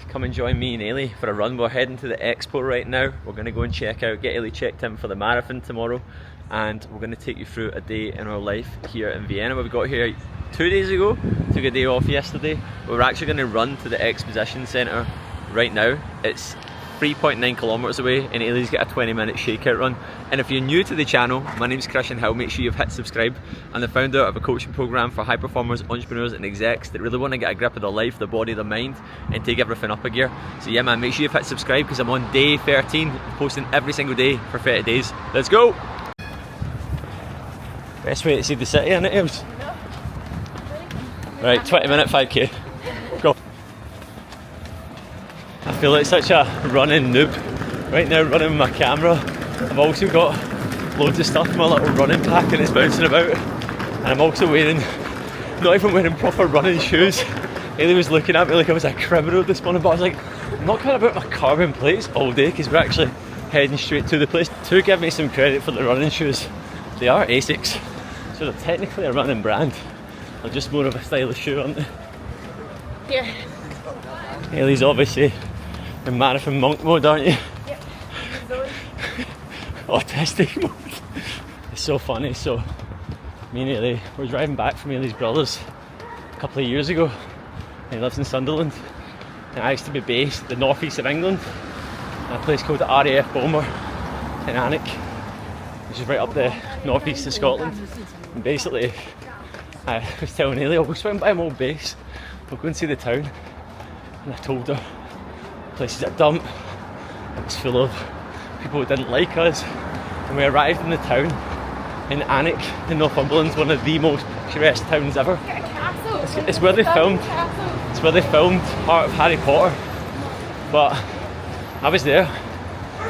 come and join me and Ailey for a run. We're heading to the expo right now. We're going to go and check out, get Ailey checked in for the marathon tomorrow, and we're going to take you through a day in our life here in Vienna. We got here 2 days ago, took a day off yesterday. We're actually going to run to the exposition centre right now. It's 3.9 kilometres away, and Ailey's got a 20-minute shakeout run. And if you're new to the channel, my name's Christian Hill. Make sure you've hit subscribe. I'm the founder of a coaching programme for high performers, entrepreneurs and execs that really want to get a grip of their life, their body, their mind, and take everything up a gear. So yeah man, make sure you've hit subscribe because I'm on day 13, posting every single day for 30 days. Let's go! Best way to see the city, isn't it, Ails? Right, 20-minute 5k. Go. I feel like such a running noob right now, running with my camera. I've also got loads of stuff in my little running pack and it's bouncing about. And I'm also wearing, not even wearing proper running shoes. Ailey was looking at me like I was a criminal this morning, but I was like, I'm not caring about my carbon plates all day because we're actually heading straight to the place. To give me some credit for the running shoes, they are Asics, so they're technically a running brand. They're just more of a stylish shoe, aren't they? Yeah. Ailey's obviously in marathon monk mode, aren't you? Yep. Autistic mode. It's so funny. So me and Ailey were driving back from Ailey's brother's a couple of years ago. He lives in Sunderland, and I used to be based in the northeast of England in a place called RAF Bulmer in Alnwick, which is right up the northeast of Scotland. And basically I was telling Ailey, we'll swing by my old base, we'll go and see the town. And I told her the place is a dump, it was full of people who didn't like us. And we arrived in the town in Alnwick in Northumberland, one of the most picturesque towns ever. It's where they filmed. It's where they filmed part of Harry Potter. But I was there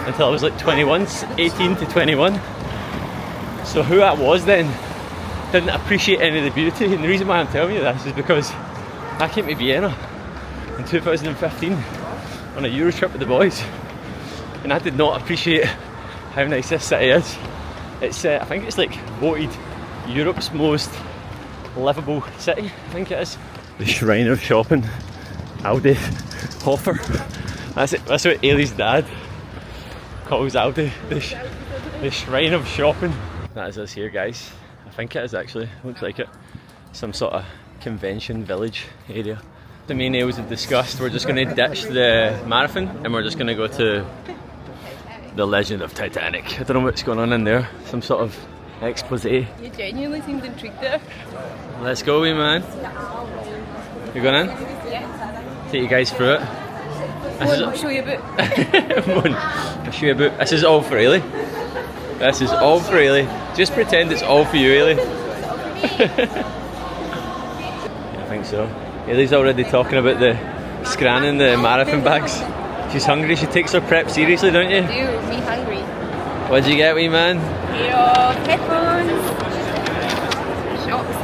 until I was like 21, 18 to 21. So who I was then didn't appreciate any of the beauty. And the reason why I'm telling you this is because I came to Vienna in 2015 on a Euro trip with the boys, and I did not appreciate how nice this city is. It's I think it's like voted Europe's most livable city, I think it is. The shrine of shopping, Aldi, Hoffer. That's it. That's what Ailey's dad calls Aldi, the shrine of shopping. That is us here, guys. I think it is actually, looks like it. Some sort of convention village area. The main Ails have discussed, we're just going to ditch the marathon and we're just going to go to the Legend of Titanic. I don't know what's going on in there, some sort of expose. You genuinely seemed intrigued there. Let's go, wee man. You going in? Yeah. Take you guys through it. I'll show you a boot. I'll show you a boot. This is all for Ailey. This is all for Ailey. Just pretend it's all for you, Ailey. Yeah, I think so. Ailey's already talking about the scanning the marathon bags. She's hungry. She takes her prep seriously, don't you? I do. Me hungry. What'd you get, wee man? Pair of headphones. Shots.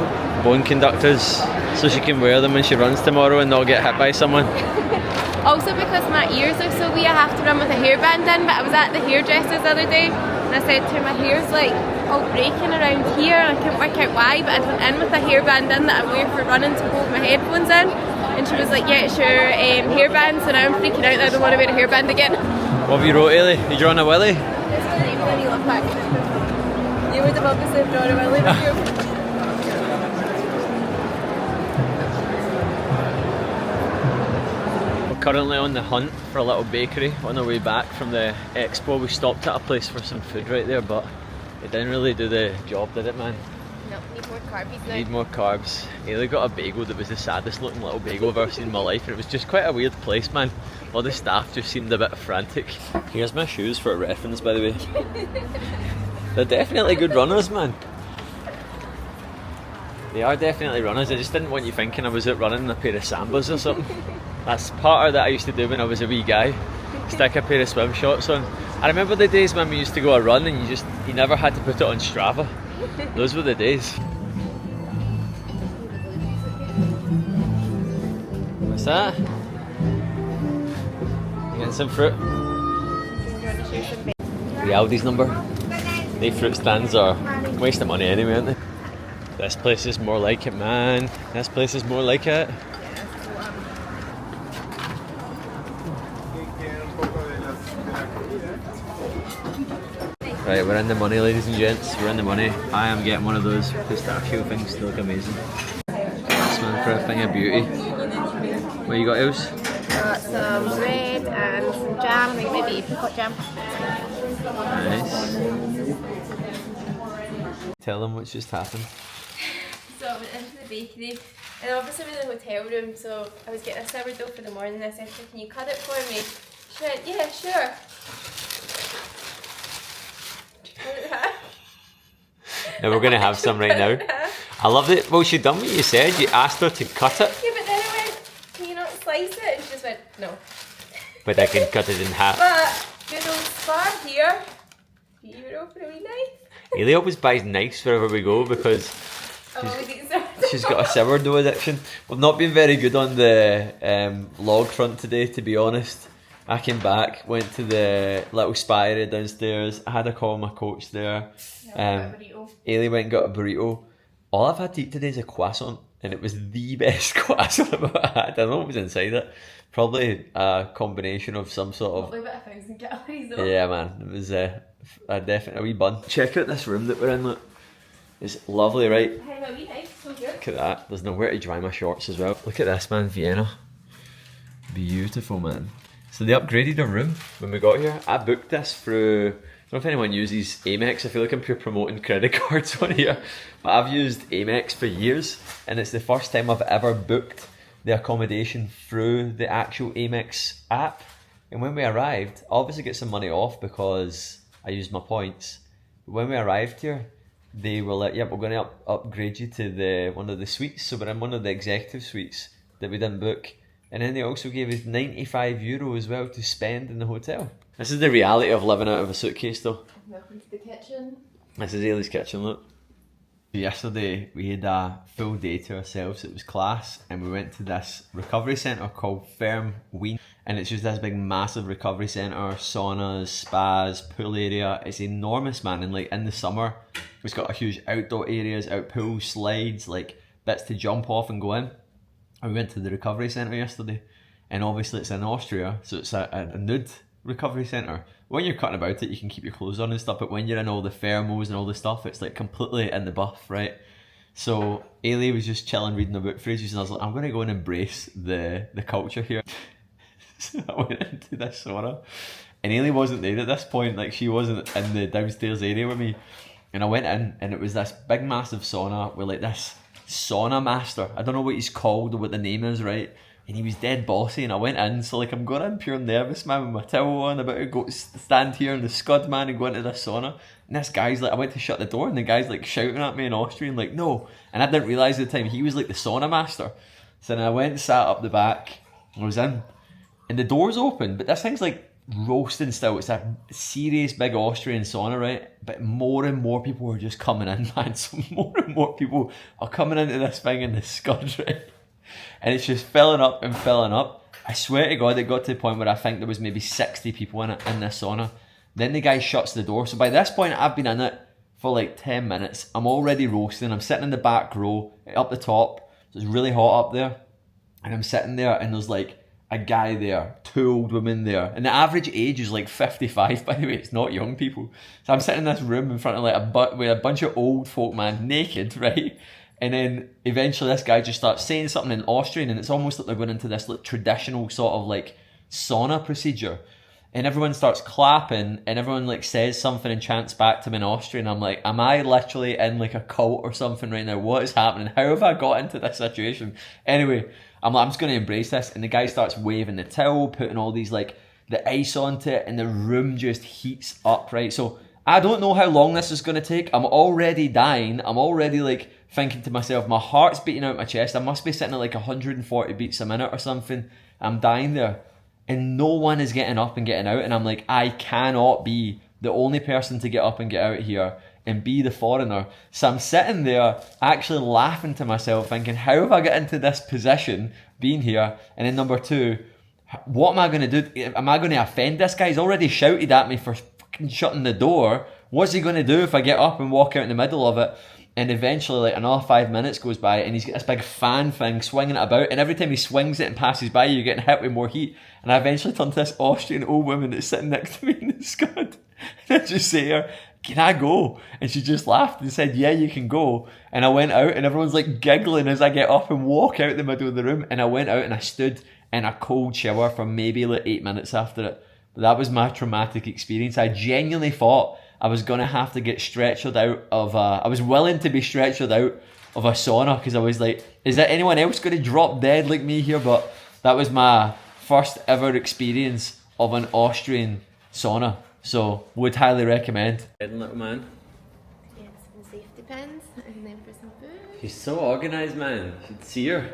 Bone conductors, so she can wear them when she runs tomorrow and not get hit by someone. Also because my ears are so wee, I have to run with a hairband in, but I was at the hairdresser's the other day and I said to her, my hair's like all breaking around here and I couldn't work out why, but I went in with a hairband in that I wear for running to hold my headphones in, and she was like, yeah, it's your hairband, so now I'm freaking out that I don't want to wear a hairband again. What have you wrote, Ailey? You drawing a willy? This is the name of the Neil pack. You would have obviously drawn a willy with you. Currently on the hunt for a little bakery. On our way back from the expo, we stopped at a place for some food right there, but it didn't really do the job, did it, man? No, need more carbs now. Need more carbs. Ailey got a bagel that was the saddest looking little bagel I've ever seen in my life, and it was just quite a weird place, man. All the staff just seemed a bit frantic. Here's my shoes for a reference, by the way. They're definitely good runners, man. They are definitely runners. I just didn't want you thinking I was out running in a pair of Sambas or something. That's part of that I used to do when I was a wee guy. Stick a pair of swim shorts on. I remember the days when we used to go a run and you never had to put it on Strava. Those were the days. What's that? You getting some fruit? The Aldi's number. They fruit stands are a waste of money anyway, aren't they? This place is more like it, man. This place is more like it. Right, we're in the money, ladies and gents. We're in the money. I am getting one of those pistachio things. They look amazing. That's man for a thing of beauty. What you got else? Got some bread and some jam. I think maybe apricot jam. Nice. Tell them what's just happened. So I went into the bakery, and obviously we're in the hotel room, so I was getting a sourdough for the morning. I said, "Can you cut it for me?" She went, "Yeah, sure." Now we're going to have some right now. I loved it. Well, she done what you said. You asked her to cut it. Yeah, but then I went, "Can you not slice it?" And she just went, "No." But I can cut it in half. But good old spar here, €1 for a wee knife. Ailey always buys knives wherever we go because she's got a sourdough addiction. We've not been very good on the vlog front today, to be honest. I came back, went to the little spa area downstairs. I had a call with my coach there. Ailey went and got a burrito. All I've had to eat today is a croissant, and it was the best croissant I've ever had. I don't know what was inside it. Probably a combination of some sort of... Probably about 1,000 calories though. Yeah, man. It was a definite wee bun. Check out this room that we're in, look. It's lovely, right? Hey, a wee knife, so good. Look at that. There's nowhere to dry my shorts as well. Look at this, man. Vienna. Beautiful, man. So they upgraded our room when we got here. I booked this through... I don't know if anyone uses Amex. I feel like I'm pure promoting credit cards on here. But I've used Amex for years, and it's the first time I've ever booked the accommodation through the actual Amex app. And when we arrived, I obviously get some money off because I used my points. But when we arrived here, they were like, "Yep, we're going to upgrade you to one of the suites." So we're in one of the executive suites that we didn't book. And then they also gave us €95 as well to spend in the hotel. This is the reality of living out of a suitcase though. Welcome to the kitchen. This is Ailey's kitchen, look. Yesterday we had a full day to ourselves. It was class, and we went to this recovery centre called Firm Wien, and it's just this big massive recovery centre, saunas, spas, pool area. It's enormous, man, and like in the summer it's got a huge outdoor areas, out pool, slides, like bits to jump off and go in. And we went to the recovery centre yesterday, and obviously it's in Austria, so it's a nude recovery centre. When you're cutting about it, you can keep your clothes on and stuff, but when you're in all the thermals and all the stuff, it's like completely in the buff, right? So Ailey was just chilling reading a book for ages, and I was like, I'm going to go and embrace the culture here. So I went into this sauna, and Ailey wasn't there at this point, like she wasn't in the downstairs area with me. And I went in, and it was this big massive sauna with like this sauna master. I don't know what he's called or what the name is, right? And he was dead bossy, and I went in, so like I'm going in pure nervous, man, with my towel on, about to go stand here in the scud, man, and go into this sauna. And this guy's like, I went to shut the door, and the guy's like shouting at me in Austrian, like, "No." And I didn't realise at the time, he was like the sauna master. So then I went and sat up the back, I was in, and the door's open, but this thing's like roasting still. It's a serious big Austrian sauna, right? But more and more people are just coming in, man. So more and more people are coming into this thing in the scud, right? And it's just filling up and filling up. I swear to God, it got to the point where I think there was maybe 60 people in this sauna. Then the guy shuts the door. So by this point, I've been in it for like 10 minutes. I'm already roasting. I'm sitting in the back row, up the top. So it's really hot up there. And I'm sitting there, and there's like a guy there, 2 old women there. And the average age is like 55, by the way. It's not young people. So I'm sitting in this room in front of like with a bunch of old folk, man, naked, right? And then eventually this guy just starts saying something in Austrian, and it's almost like they're going into this like traditional sort of like sauna procedure. And everyone starts clapping, and everyone like says something and chants back to me in Austrian. I'm like, am I literally in like a cult or something right now? What is happening? How have I got into this situation? Anyway, I'm like, I'm just going to embrace this. And the guy starts waving the towel, putting all these like the ice onto it, and the room just heats up, right? So I don't know how long this is going to take. I'm already dying. I'm already like thinking to myself, my heart's beating out my chest. I must be sitting at like 140 beats a minute or something. I'm dying there. And no one is getting up and getting out. And I'm like, I cannot be the only person to get up and get out here and be the foreigner. So I'm sitting there actually laughing to myself, thinking, how have I got into this position being here? And then number 2, what am I going to do? Am I going to offend this guy? He's already shouted at me for fucking shutting the door. What's he going to do if I get up and walk out in the middle of it? And eventually, like, another 5 minutes goes by, and he's got this big fan thing swinging it about, and every time he swings it and passes by, you're getting hit with more heat. And I eventually turn to this Austrian old woman that's sitting next to me in the scud. And I just say to her, can I go? And she just laughed and said, yeah, you can go. And I went out and everyone's like giggling as I get up and walk out the middle of the room. And I went out and I stood in a cold shower for maybe like 8 minutes after it. But that was my traumatic experience. I genuinely thought I was going to have to get stretchered out of I was willing to be stretchered out of a sauna because I was like, is there anyone else going to drop dead like me here? But that was my first ever experience of an Austrian sauna. So, would highly recommend. Little man. Yes, some safety pins and then for some food. She's so organised, man. You should see her.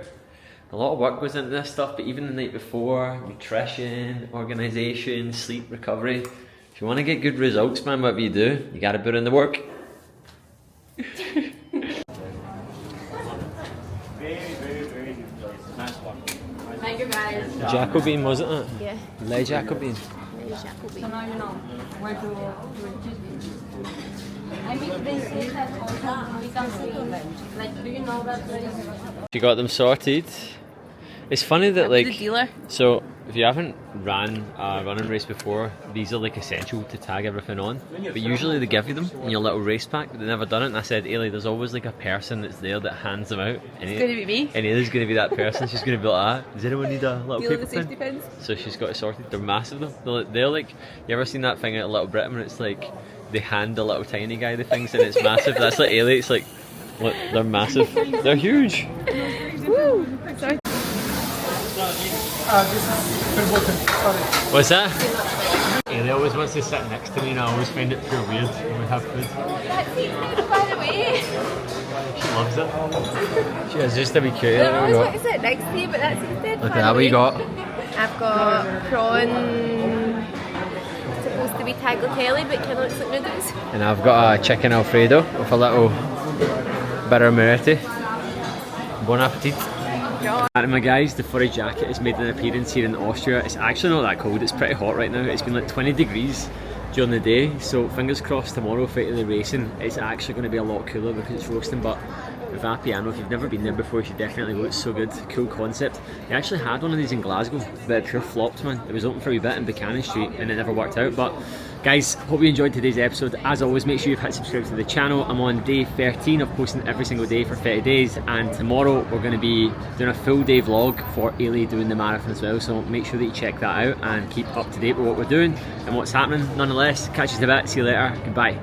A lot of work goes into this stuff, but even the night before, nutrition, organisation, sleep, recovery. If you want to get good results, man, whatever you do, you got to put in the work. Thank you guys. Jacobin, wasn't it? Yeah. Le Jacobin. Jacobin. She got them sorted. It's funny that The like, dealer. so if you haven't ran a running race before, these are like essential to tag everything on. But usually they give you them in your little race pack, but they've never done it. And I said, Ailey, there's always like a person that's there that hands them out. And It's going to be me. And Ailey's going to be that person. She's going to be like, does anyone need a little Dealer paper the safety pin? pins. So she's got it sorted. They're massive though. They're like, you ever seen that thing at Little Britain where it's like, they hand the little tiny guy the things and it's massive? That's like Ailey, it's like, look, they're massive. They're huge. Woo! Sorry. What's that? Ailey always wants to sit next to me and I always find it pure weird when we have food. That's it, by the way. She loves it. She is just to be cute. I always want to sit next to you, but that's instead. Look at that, what you got? I've got prawn, supposed to be tagliatelle, but kind of looks like noodles. And I've got a chicken Alfredo with a little bit of Moretti. Bon appetit. And my guys, the furry jacket has made an appearance here in Austria. It's actually not that cold, it's pretty hot right now. It's been like 20 degrees during the day, so fingers crossed tomorrow, fight the racing, it's actually going to be a lot cooler because it's roasting. But with that piano, if you've never been there before, you should definitely go. It's so good, cool concept. They actually had one of these in Glasgow, but it pure flopped, man. It was open for a wee bit in Buchanan Street and it never worked out. But guys, hope you enjoyed today's episode. As always, make sure you've hit subscribe to the channel. I'm on day 13 of posting every single day for 30 days, and tomorrow we're going to be doing a full day vlog for Ailey doing the marathon as well, so make sure that you check that out and keep up to date with what we're doing and what's happening. Nonetheless, catch you in a bit, see you later, goodbye.